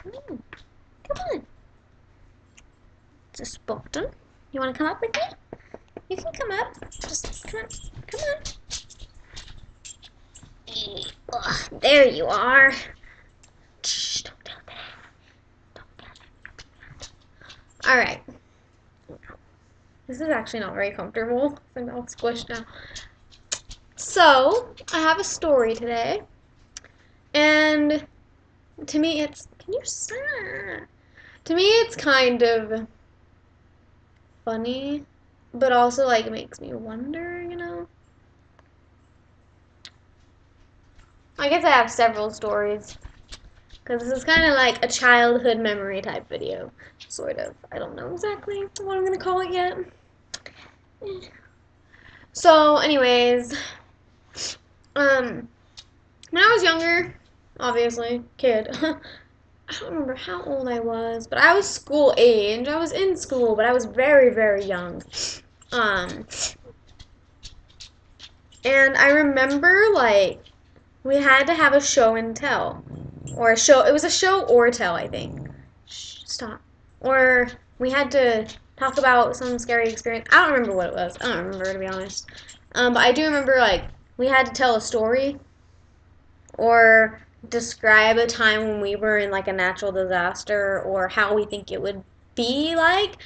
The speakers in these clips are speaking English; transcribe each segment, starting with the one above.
Come on. Just Bolton. You want to come up with me? You can come up. Just come on. Come on. Ugh, there you are. Shh, don't tell that. Don't tell that. Alright. This is actually not very comfortable. I'm all squished now. So, I have a story today. And to me it's... Can you stop? To me it's kind of funny. But also, like, it makes me wonder, you know? I guess I have several stories. Because this is kind of like a childhood memory type video. Sort of. I don't know exactly what I'm going to call it yet. So, anyways. When I was younger, obviously, kid. I don't remember how old I was, but I was school age. I was in school, but I was very, very young. And I remember, like, we had to have a show and tell. Or a show. It was a show or tell, I think. Shh, stop. Or we had to talk about some scary experience. I don't remember what it was. I don't remember, to be honest. But I do remember, like, we had to tell a story or describe a time when we were in, like, a natural disaster or how we think it would be like.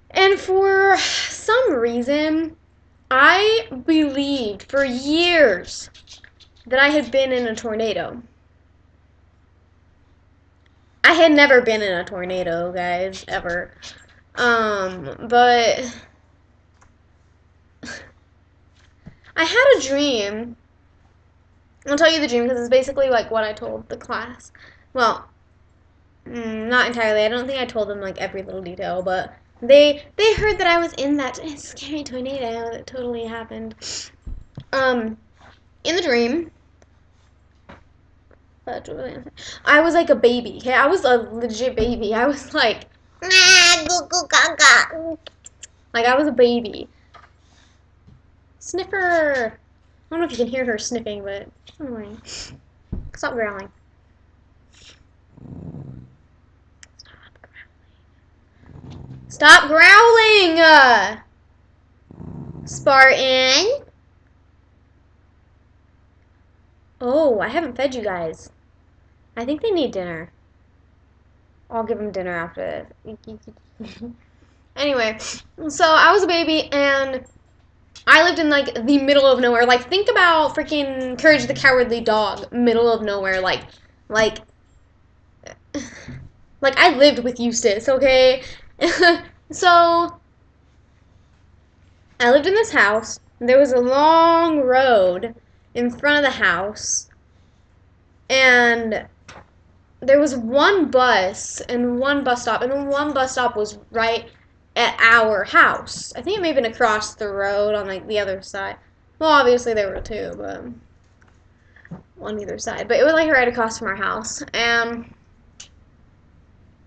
And for some reason, I believed for years that I had been in a tornado. I had never been in a tornado, guys, ever. But I had a dream. I'll tell you the dream because it's basically like what I told the class. Well, not entirely. I don't think I told them like every little detail, but they heard that I was in that scary tornado that totally happened. In the dream, I was like a baby. Okay, I was a legit baby. I was like, like I was a baby. Sniffer. I don't know if you can hear her sniffing, but it's annoying. Stop growling. Stop growling! Spartan. Oh, I haven't fed you guys. I think they need dinner. I'll give them dinner after this. Anyway, so I was a baby and I lived in like the middle of nowhere. Like think about freaking Courage the Cowardly Dog, middle of nowhere. Like I lived with Eustace, okay? So I lived in this house. There was a long road in front of the house, and there was one bus and one bus stop, and the one bus stop was right at our house. I think it may have been across the road on like the other side. Well, obviously there were two, but on either side. But it was like right across from our house, and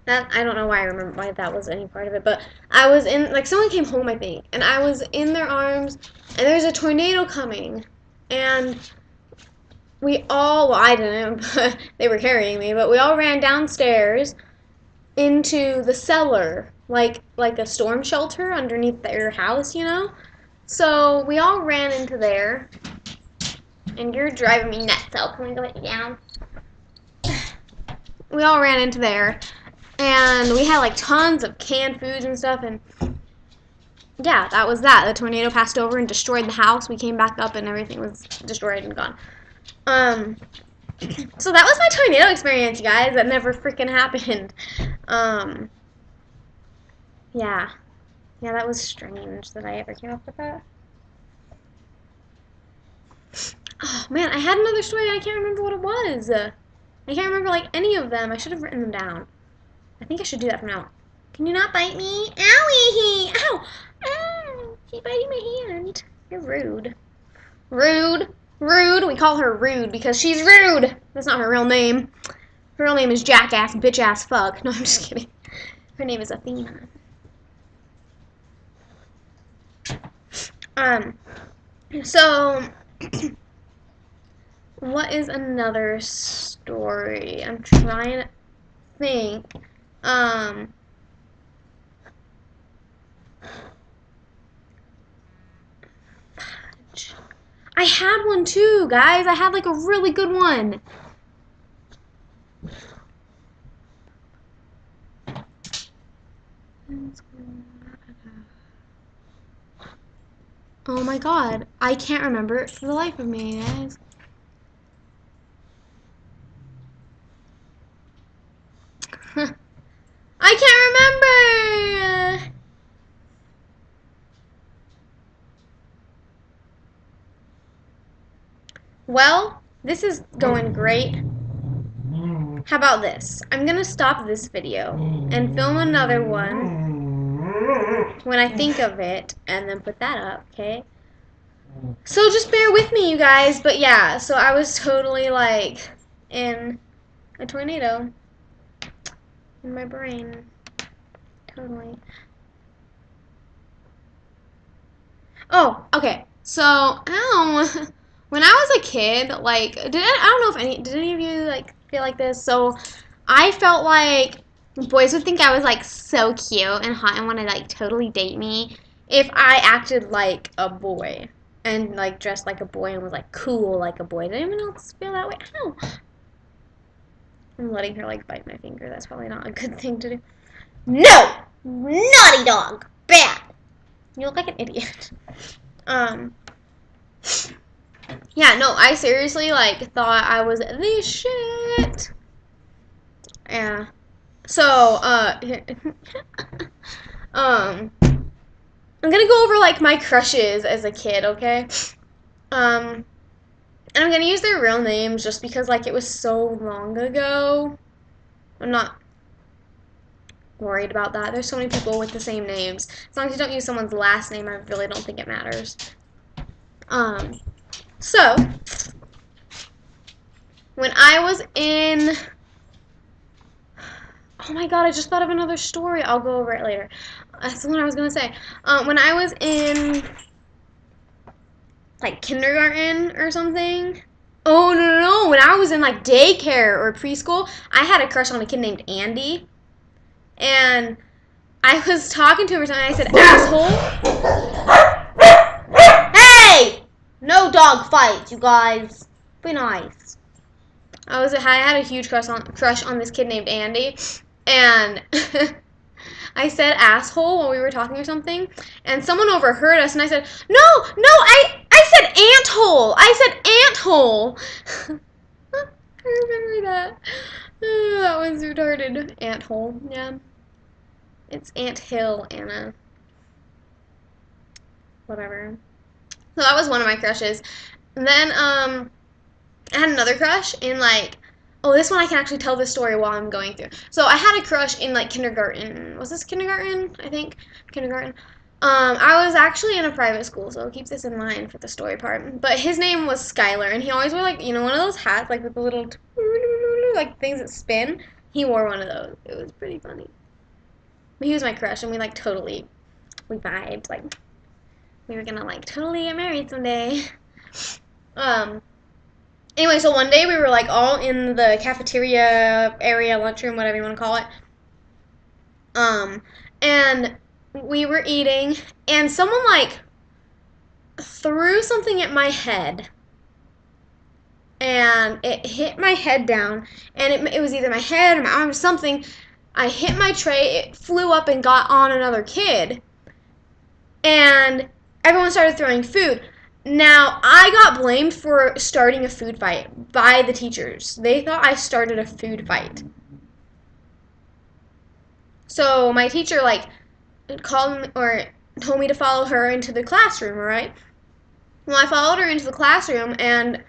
that I don't know why I remember why that was any part of it, but I was in like someone came home I think, and I was in their arms, and there's a tornado coming, and we all well I didn't, but they were carrying me, but we all ran downstairs into the cellar, like a storm shelter underneath their house, you know. So we all ran into there, and you're driving me nuts. So can we go down? We all ran into there. And we had like tons of canned foods and stuff, and yeah, that was that. The tornado passed over and destroyed the house. We came back up and everything was destroyed and gone. So that was my tornado experience, you guys. That never freaking happened. Yeah. Yeah, that was strange that I ever came up with that. Oh man, I had another story and I can't remember what it was. I can't remember like any of them. I should have written them down. I think I should do that from now on. Can you not bite me? Owie! Ow! Ow! She's biting my hand. You're rude. Rude. Rude. We call her Rude because she's rude. That's not her real name. Her real name is Jackass, Bitch-Ass Fuck. No, I'm just kidding. Her name is Athena. So, what is another story? I'm trying think. Um, I had one too, guys. I had like a really good one. Oh my god. I can't remember it for the life of me, guys. I can't remember! Well, this is going great. How about this? I'm gonna stop this video and film another one when I think of it and then put that up, okay? So just bear with me, you guys. But yeah, so I was totally like in a tornado in my brain. Totally. Oh, okay. So, when I was a kid, like, I don't know if did any of you like feel like this? So, I felt like boys would think I was like so cute and hot and want to like totally date me if I acted like a boy and like dressed like a boy and was like cool like a boy. Did anyone else feel that way? I don't know. I'm letting her like bite my finger. That's probably not a good thing to do. No! Naughty dog! Bad! You look like an idiot. Um, yeah, no, I seriously, like, thought I was the shit. Yeah. So, I'm gonna go over, like, my crushes as a kid, okay? And I'm gonna use their real names just because, like, it was so long ago. I'm not worried about that. There's so many people with the same names. As long as you don't use someone's last name, I really don't think it matters. So, when I was in... Oh my god, I just thought of another story. I'll go over it later. That's what I was going to say. When I was in, like, kindergarten or something... Oh, no. When I was in, like, daycare or preschool, I had a crush on a kid named Andy. And I was talking to him or something, and I said, asshole. Hey! No dog fights, you guys. Be nice. I had a huge crush on this kid named Andy, and I said asshole while we were talking or something, and someone overheard us, and I said, no, I said anthole. I said anthole. I remember that. That was retarded. Anthole, yeah. It's ant hill, Anna. Whatever. So that was one of my crushes. And then, I had another crush in, like, oh, this one I can actually tell this story while I'm going through. So I had a crush in, like, kindergarten. Was this kindergarten? I think. Kindergarten. I was actually in a private school, so keep this in mind for the story part. But his name was Skylar, and he always wore, like, one of those hats, like, with the little, like, things that spin. He wore one of those. It was pretty funny. But he was my crush, and we, like, we vibed. Like, we were gonna, like, totally get married someday. Anyway, so one day we were like all in the cafeteria area, lunchroom, whatever you want to call it. And we were eating, and someone like threw something at my head, and it hit my head down, and it was either my head or my arm or something. I hit my tray, it flew up and got on another kid, and everyone started throwing food. Now, I got blamed for starting a food fight by the teachers. They thought I started a food fight. So my teacher, like, called me or told me to follow her into the classroom, alright? Well, I followed her into the classroom, and,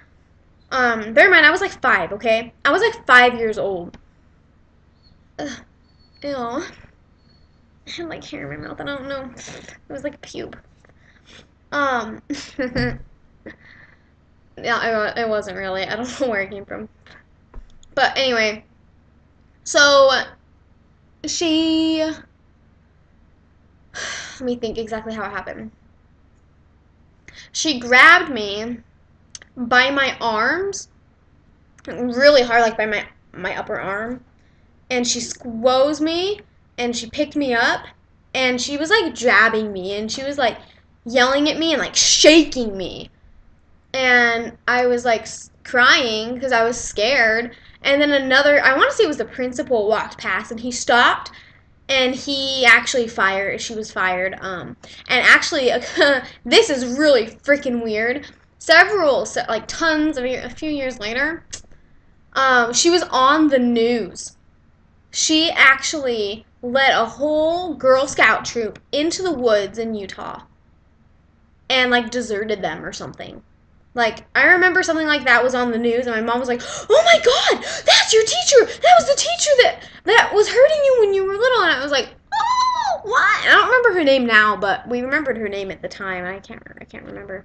bear in mind, I was like 5, okay? I was like 5 years old. Ugh. Ew. I had, like, hair in my mouth. I don't know. It was like a pube. Yeah, it wasn't really. I don't know where it came from. But anyway, so she... Let me think exactly how it happened. She grabbed me by my arms, really hard, like by my upper arm, and she squoze me, and she picked me up, and she was like jabbing me, and she was like yelling at me and like shaking me, and I was like crying because I was scared. And then another, I want to say it was the principal, walked past, and he stopped, and he actually fired. She was fired. And actually, this is really freaking weird. Like tons of a few years later, she was on the news. She actually led a whole Girl Scout troop into the woods in Utah and like deserted them or something. Like, I remember something like that was on the news, and my mom was like, "Oh my God, that's your teacher! That was the teacher that was hurting you when you were little." And I was like, "Oh, what?" I don't remember her name now, but we remembered her name at the time. I can't remember.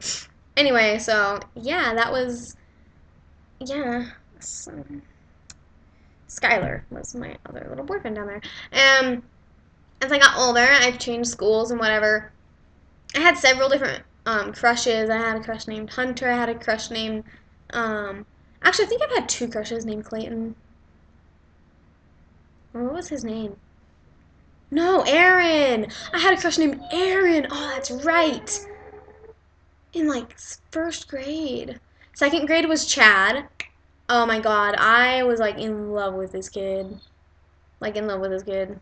Anyway, so yeah, that was yeah. So, Skylar was my other little boyfriend down there, and as I got older, I've changed schools and whatever. I had several different crushes. I had a crush named Hunter. I had a crush named actually I think I've had two crushes named Clayton. Or what was his name? No, Aaron. I had a crush named Aaron. Oh, that's right. In like first grade. Second grade was Chad. Oh my God, I was like in love with this kid. Like in love with this kid.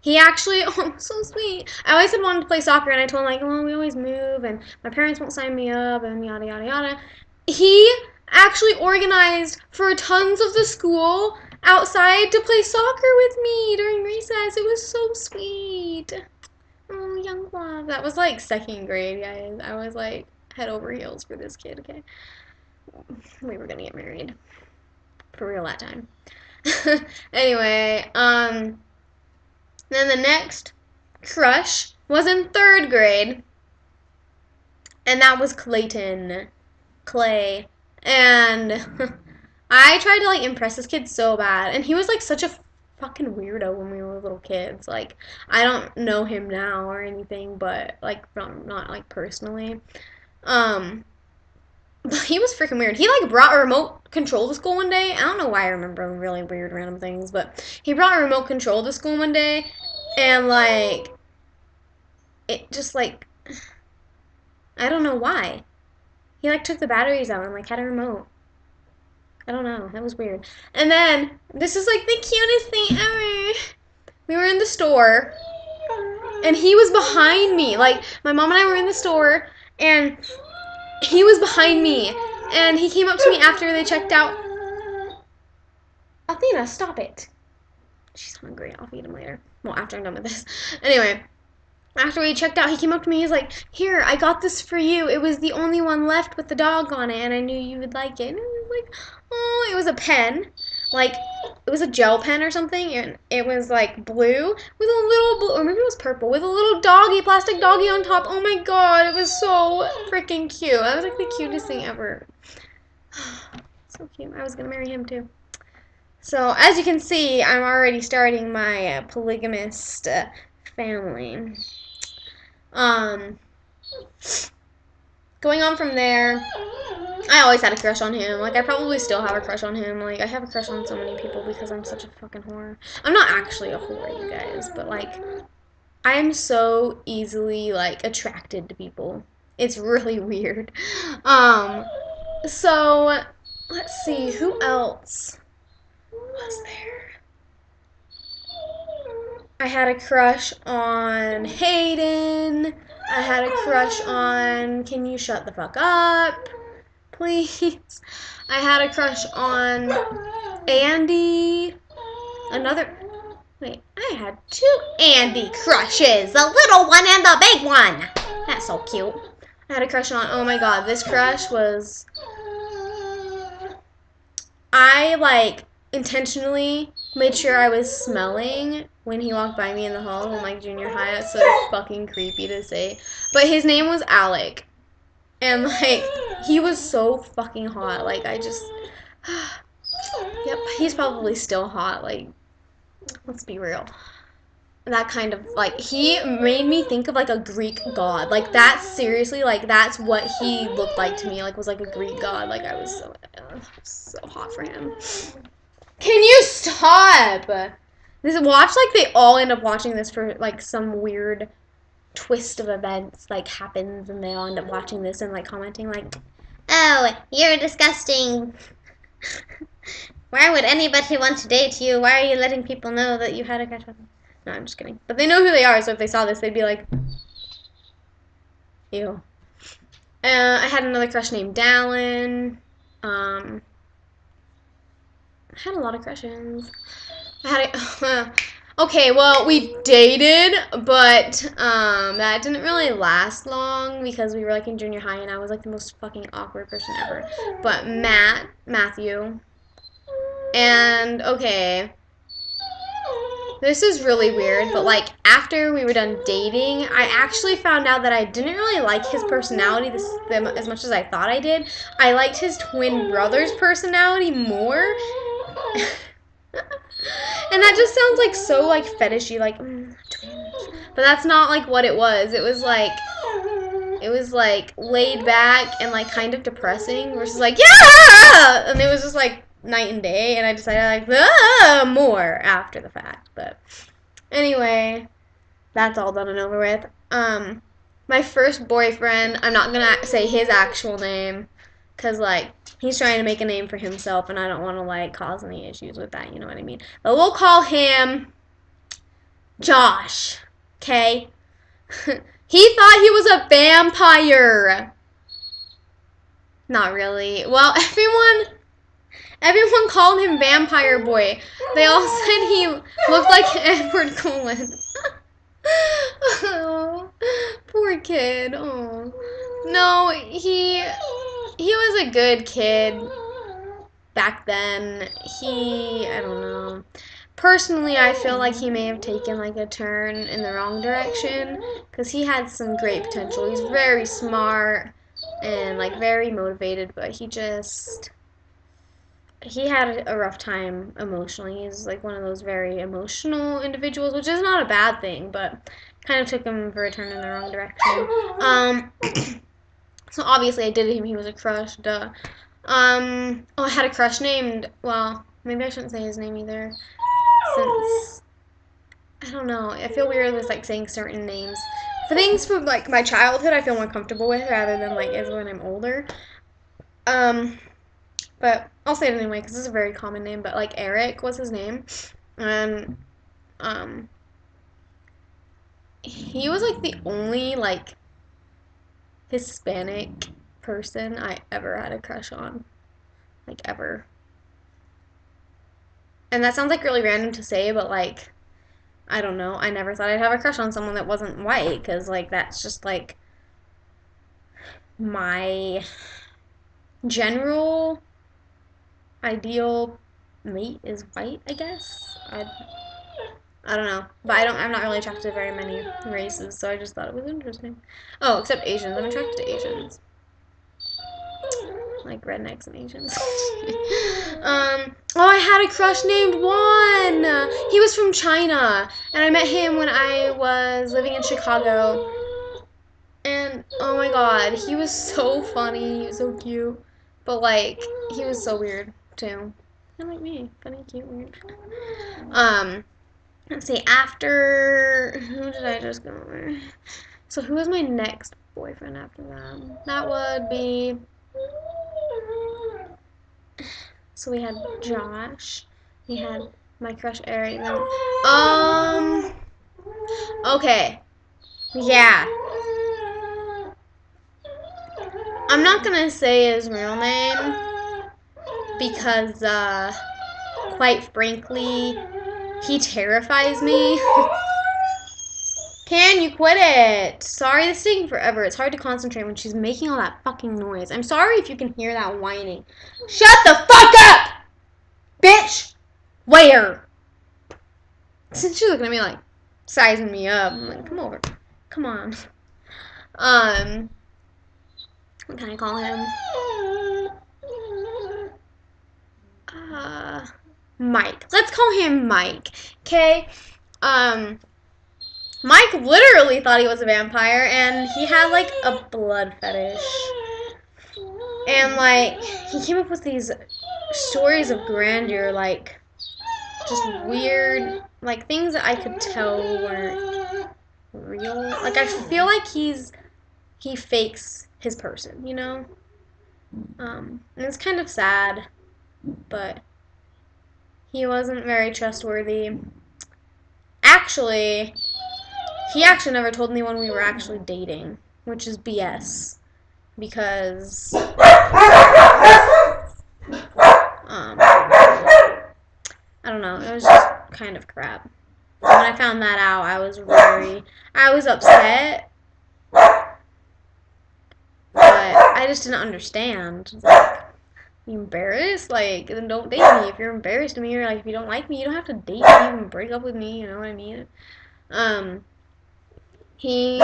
He actually, oh, so sweet. I always had wanted to play soccer, and I told him, like, oh, we always move, and my parents won't sign me up, and yada, yada, yada. He actually organized for tons of the school outside to play soccer with me during recess. It was so sweet. Oh, young love. That was like second grade, guys. I was like head over heels for this kid, okay? We were gonna get married. For real that time. Anyway, then the next crush was in third grade, and that was Clay. And I tried to like impress this kid so bad, and he was like such a fucking weirdo when we were little kids. Like, I don't know him now or anything, but like not like personally. Um, but he was freaking weird. He like brought a remote control to school one day. I don't know why I remember really weird random things, but he brought a remote control to school one day, and like it just like I don't know why. He like took the batteries out and like had a remote. I don't know. That was weird. And then this is like the cutest thing ever. We were in the store, and he was behind me. Like, my mom and I were in the store, and he was behind me, and he came up to me after they checked out. Athena, stop it. She's hungry. I'll feed him later. Well, after I'm done with this. Anyway, after we checked out, he came up to me. He's like, "Here, I got this for you. It was the only one left with the dog on it, and I knew you would like it." And I was like, "Oh, it was a pen. Like, it was a gel pen or something, and it was like blue with a little blue, or maybe it was purple, with a little doggy, plastic doggy on top. Oh my God, it was so freaking cute. That was like the cutest thing ever. So cute. I was gonna marry him too." So, as you can see, I'm already starting my polygamist family. Um, Going on from there, I always had a crush on him. Like, I probably still have a crush on him. Like, I have a crush on so many people because I'm such a fucking whore. I'm not actually a whore, you guys, but like, I am so easily like attracted to people. It's really weird. So let's see, who else was there? I had a crush on Hayden. I had a crush on, can you shut the fuck up, please? I had a crush on Andy. Wait, I had two Andy crushes. The little one and the big one. That's so cute. I had a crush on, oh my God, this crush was, I like intentionally made sure I was smelling when he walked by me in the halls in like junior high. That's so fucking creepy to say. But his name was Alec. And like, he was so fucking hot. Like, I just, yep, he's probably still hot. Like, let's be real. That kind of, like, he made me think of like a Greek god. Like, that's seriously, like, that's what he looked like to me. Like, was like a Greek god. Like, I was so hot for him. Can you stop? Watch like they all end up watching this for like some weird twist of events like happens and they all end up watching this and like commenting like, oh, you're disgusting. Why would anybody want to date you? Why are you letting people know that you had a crush on them? No, I'm just kidding. But they know who they are, so if they saw this, they'd be like, ew. I had another crush named Dallin. I had a lot of crushes. Okay, well, we dated, but that didn't really last long because we were like in junior high and I was like the most fucking awkward person ever. But Matthew, and okay, this is really weird, but like after we were done dating, I actually found out that I didn't really like his personality as much as I thought I did. I liked his twin brother's personality more. And that just sounds like so like fetishy, like twins. But that's not like what it was. It was like laid back and like kind of depressing versus like yeah, and it was just like night and day. And I decided like more after the fact. But anyway, that's all done and over with. My first boyfriend, I'm not gonna say his actual name, cause like he's trying to make a name for himself, and I don't want to like cause any issues with that. You know what I mean? But we'll call him Josh. Okay. He thought he was a vampire. Not really. Well, everyone called him Vampire Boy. They all said he looked like Edward Cullen. Oh, poor kid. Oh. No, he was a good kid back then. I don't know. Personally, I feel like he may have taken like a turn in the wrong direction because he had some great potential. He's very smart and like very motivated, but he had a rough time emotionally. He's like one of those very emotional individuals, which is not a bad thing, but kind of took him for a turn in the wrong direction. So obviously I did him. He was a crush, duh. Oh, I had a crush named, well, maybe I shouldn't say his name either, since, I don't know, I feel weird with, like, saying certain names. For things from, like, my childhood, I feel more comfortable with, rather than, like, as when I'm older. But I'll say it anyway, because this is a very common name, but, like, Eric was his name, and, he was, like, the only, like, Hispanic person I ever had a crush on. Like, ever. And that sounds like really random to say, but like, I don't know. I never thought I'd have a crush on someone that wasn't white, because like that's just like my general ideal mate is white, I guess. I don't know, but I'm not really attracted to very many races, so I just thought it was interesting. Oh, except Asians. I'm attracted to Asians. Like rednecks and Asians. Oh, I had a crush named Juan. He was from China, and I met him when I was living in Chicago. And oh my god, he was so funny. He was so cute, but like he was so weird too. Kind of like me, funny, cute, weird. Let's see. After who did I just go over? So who was my next boyfriend after that? That would be. So we had Josh. We had my crush Eric. Okay. Yeah. I'm not gonna say his real name because, quite frankly, he terrifies me. Can you quit it? Sorry, this is taking forever. It's hard to concentrate when she's making all that fucking noise. I'm sorry if you can hear that whining. Shut the fuck up! Bitch! Where? Since she's looking at me like, sizing me up. I'm like, come over. Come on. What can I call him? Mike. Let's call him Mike. Okay? Mike literally thought he was a vampire, and he had, like, a blood fetish. And, like, he came up with these stories of grandeur, like, just weird, like things that I could tell weren't real. Like I feel like he fakes his person, you know? And it's kind of sad, but he wasn't very trustworthy. Actually, he actually never told me when we were actually dating, which is BS. Because I don't know, it was just kind of crap. When I found that out, I was upset, but I just didn't understand. Like, you embarrassed? Like, then don't date me. If you're embarrassed of me, or like if you don't like me, you don't have to date me and break up with me. You know what I mean? He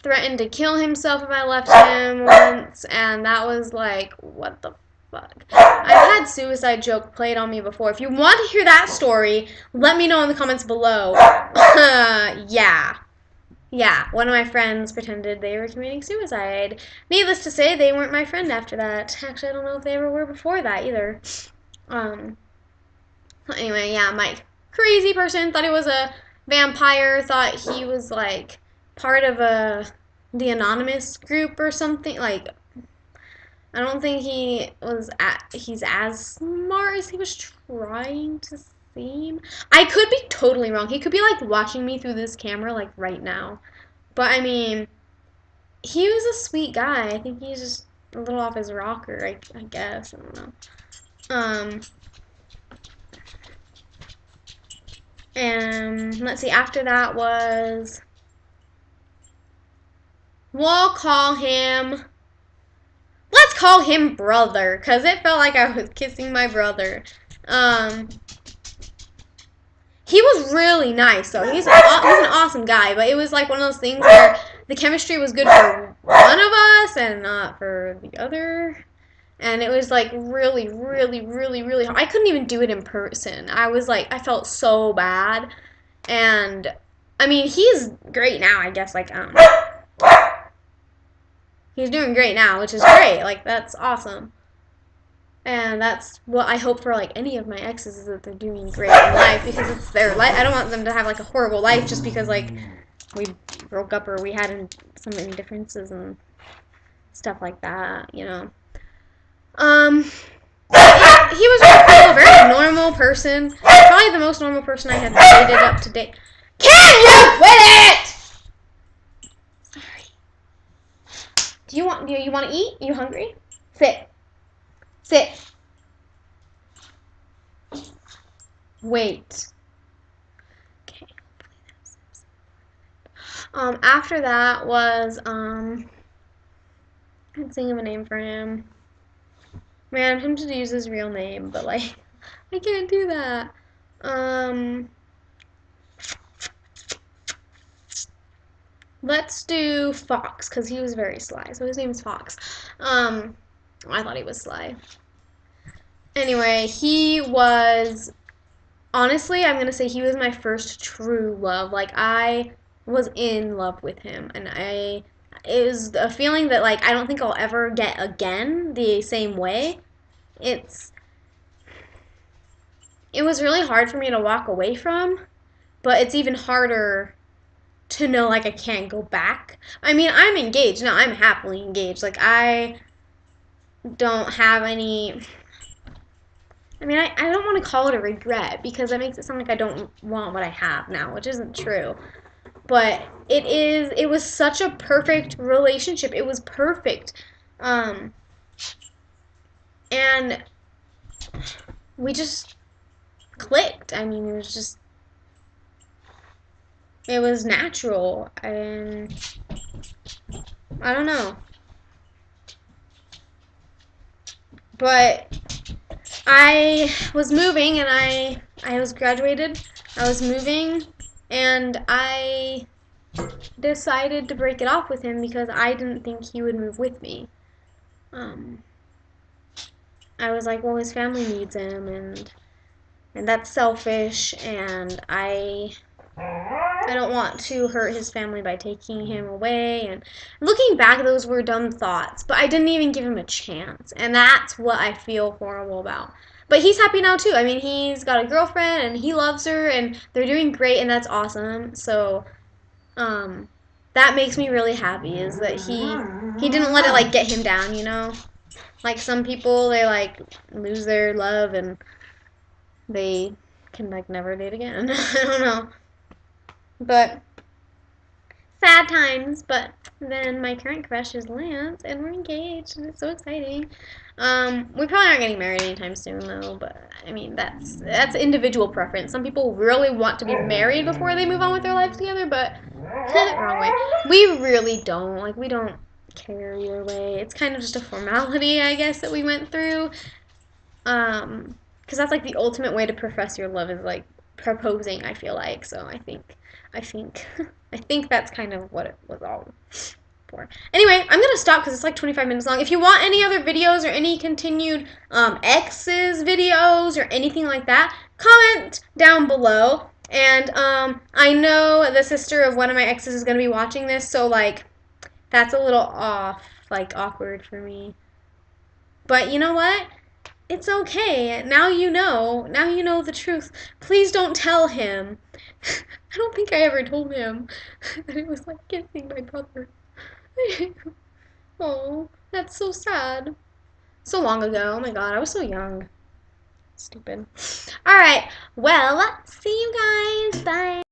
threatened to kill himself if I left him once, and that was like, what the fuck? I've had suicide joke played on me before. If you want to hear that story, let me know in the comments below. Yeah. Yeah, one of my friends pretended they were committing suicide. Needless to say, they weren't my friend after that. Actually, I don't know if they ever were before that either. Anyway, yeah, my crazy person thought he was a vampire, thought he was like part of the anonymous group or something. Like, I don't think he's as smart as he was trying to seem. I could be totally wrong. He could be like watching me through this camera like right now. But I mean, he was a sweet guy. I think he's just a little off his rocker, I guess. I don't know. And let's see, after that was, let's call him brother, because it felt like I was kissing my brother. He was really nice, though. He's an awesome guy, but it was like one of those things where the chemistry was good for one of us and not for the other. And it was like really, really, really, really hard. I couldn't even do it in person. I felt so bad. And I mean, he's great now, I guess. Like, I don't know. He's doing great now, which is great. Like, that's awesome. And that's what I hope for, like, any of my exes, is that they're doing great in life, because it's their life. I don't want them to have, like, a horrible life just because, like, we broke up or we had some differences and stuff like that, you know. He was really cool, a very normal person. Probably the most normal person I had dated up to date. Can you quit it? Sorry. Do you want to eat? Are you hungry? Sit. Sit. Wait. Okay. After that was, I can't think of a name for him. Man, I'm tempted to use his real name, but, like, I can't do that. Let's do Fox, because he was very sly, so his name is Fox. I thought he was sly. Anyway, he was, honestly, I'm gonna say he was my first true love. Like, I was in love with him, and it was a feeling that, like, I don't think I'll ever get again the same way. It was really hard for me to walk away from, but it's even harder to know, like, I can't go back. I mean, I'm engaged now. I'm happily engaged. Like, I don't have any, I mean, I don't want to call it a regret, because that makes it sound like I don't want what I have now, which isn't true. But it was such a perfect relationship. It was perfect. And we just clicked. I mean, it was natural, and I don't know. But I was moving, and I was graduated. I was moving, and I decided to break it off with him because I didn't think he would move with me. I was like, well, his family needs him, and that's selfish, and I don't want to hurt his family by taking him away. And looking back, those were dumb thoughts, but I didn't even give him a chance, and that's what I feel horrible about. But he's happy now too. I mean, he's got a girlfriend and he loves her and they're doing great and that's awesome. So, um, that makes me really happy is that he didn't let it like get him down, you know? Like some people they like lose their love and they can like never date again. I don't know. But sad times, but then my current crush is Lance, and we're engaged, and it's so exciting. We probably aren't getting married anytime soon, though. But I mean, that's individual preference. Some people really want to be married before they move on with their life together, but wrong way. We really don't. Like, we don't care either way. It's kind of just a formality, I guess, that we went through. Because that's like the ultimate way to profess your love is like proposing. I feel like so. I think, I think that's kind of what it was all for. Anyway, I'm gonna stop because it's like 25 minutes long. If you want any other videos or any continued exes videos or anything like that, comment down below. And I know the sister of one of my exes is gonna be watching this, so like that's a little off, like awkward for me. But you know what? It's okay. Now you know. Now you know the truth. Please don't tell him. I don't think I ever told him that it was like kissing my brother. Oh, that's so sad. So long ago. Oh my god, I was so young. Stupid. Alright, well, see you guys. Bye.